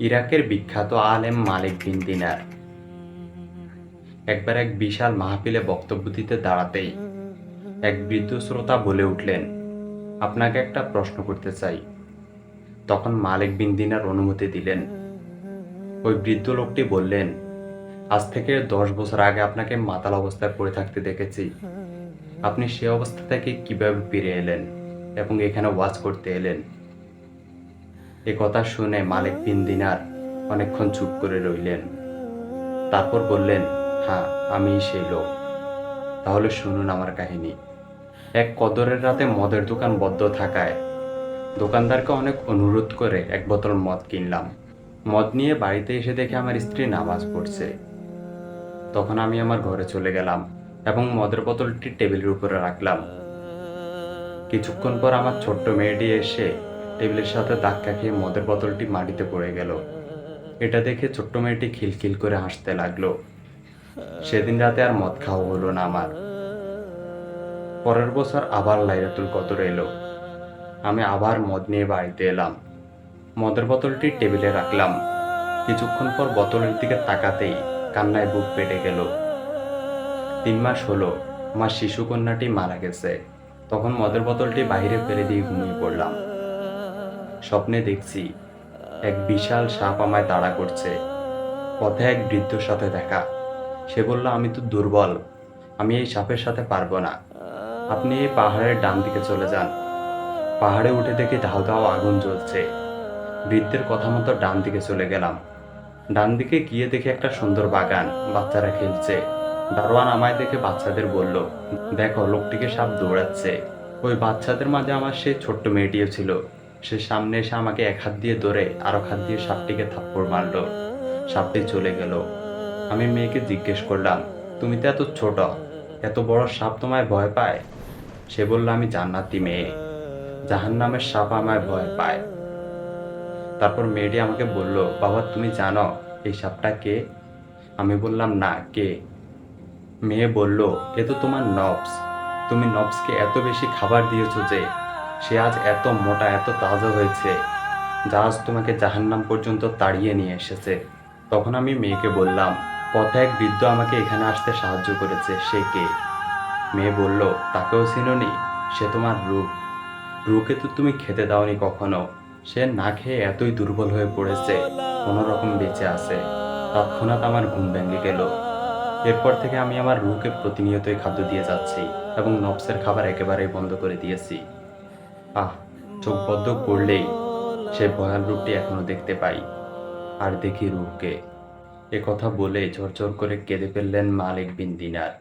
ইরাকের বিখ্যাত আলেম মালিক বিন দিনার একবার এক বিশাল মাহফিলে বক্তব্য দিতে দাঁড়াতেই এক বৃদ্ধ শ্রোতা বলে উঠলেন, আপনাকে একটা প্রশ্ন করতে চাই। তখন মালিক বিন দিনার অনুমতি দিলেন। ওই বৃদ্ধ লোকটি বললেন, আজ থেকে 10 বছর আগে আপনাকে মাতাল অবস্থায় পড়ে থাকতে দেখেছি। আপনি সে অবস্থা থেকে কিভাবে ফিরে এলেন এবং এখানে ওয়াজ করতে এলেন? এ কথা শুনে মালিক বিন দিনার অনেকক্ষণ চুপ করে রইলেন। তারপর বললেন, হ্যাঁ, আমিই সেই লোক। তাহলে শুনুন আমার কাহিনী। এক কদরের রাতে মদের দোকান বন্ধ থাকায় দোকানদারকে অনেক অনুরোধ করে এক বোতল মদ কিনলাম। মদ নিয়ে বাড়িতে এসে দেখে আমার স্ত্রী নামাজ পড়ছে। তখন আমি আমার ঘরে চলে গেলাম এবং মদের বোতলটি টেবিলের উপরে রাখলাম। কিছুক্ষণ পর আমার ছোট্ট মেয়েটি এসে টেবিলের সাথে ধাক্কা খেয়ে মদের বোতলটি মাটিতে পড়ে গেল। এটা দেখে ছোট্ট মেয়েটি খিলখিল করে হাসতে লাগলো। সেদিন রাতে আর মদ খাওয়া হলো না আমার। পরের বছর আবার লাইলাতুল কদর এলো। আমি আবার মদ নিয়ে বাড়িতে এলাম। মদের বোতলটি টেবিলে রাখলাম। কিছুক্ষণ পর বোতলের দিকে তাকাতেই কান্নায় বুক ফেটে গেল। 3 মাস হলো আমার শিশু কন্যাটি মারা গেছে। তখন মদের বোতলটি বাইরে ফেলে দিয়ে ঘুমিয়ে পড়লাম। স্বপ্নে দেখছি এক বিশাল সাপ আমায় তাড়া করছে। পথে এক বৃদ্ধর সাথে দেখা। সে বলল, আমি তো দুর্বল, আমি এই সাপের সাথে পারবো না। আপনি এই পাহাড়ের ডান দিকে চলে যান। পাহাড়ে উঠে দেখি দাউ দাউ আগুন জ্বলছে। বৃদ্ধের কথা মতো ডান দিকে চলে গেলাম। ডান দিকে গিয়ে দেখি একটা সুন্দর বাগান, বাচ্চারা খেলছে। দারোয়ান আমায় দেখে বাচ্চাদের বলল, দেখো, লোকটিকে সাপ দৌড়াচ্ছে। ওই বাচ্চাদের মাঝে আমার সেই ছোট্ট মেয়েটিও ছিল। সে সামনে এসে আমাকে এক হাত দিয়ে ধরে আর এক হাত দিয়ে সাপটিকে থাপ্পড় মারল। সাপটি চলে গেল। আমি মেয়েকে জিজ্ঞেস করলাম, তুমি তো এত ছোট, এত বড় সাপ তোমায় ভয় পায়? সে বলল, আমি জান্নাতি মেয়ে, জাহান্নামের সাপ আমায় ভয় পায়। তারপর মেয়েটি আমাকে বলল, বাবা, তুমি জানো এই সাপটা কে? আমি বললাম, না, কে? মেয়ে বলল, এ তো তোমার নবস। তুমি নবসকে এত বেশি খাবার দিয়েছো যে সে আজ এত মোটা, এত তাজা হয়েছে, যা আজ তোমাকে জাহান্নাম পর্যন্ত তাড়িয়ে নিয়ে এসেছে। তখন আমি মেয়েকে বললাম, পথে এক বৃদ্ধ আমাকে এখানে আসতে সাহায্য করেছে, সে কে? মেয়ে বলল, তাকেও চিনোনি? সে তোমার রূপ। রুকে তো তুমি খেতে দাওনি কখনো। সে না খেয়ে এতই দুর্বল হয়ে পড়েছে, কোনো রকম বেঁচে আছে। তৎক্ষণাৎ আমার ঘুম ভেঙে গেল। এরপর থেকে আমি আমার রুকে প্রতিনিয়তই খাদ্য দিয়ে যাচ্ছি এবং নফসের খাবার একেবারেই বন্ধ করে দিয়েছি। আহ, চোখ বদ্ধ করলেই সে ভয়াল রূপটি এখনো দেখতে পাই, আর দেখি রুহকে। এ কথা বলে ঝরঝর করে কেঁদে ফেললেন মালিক বিন দিনার।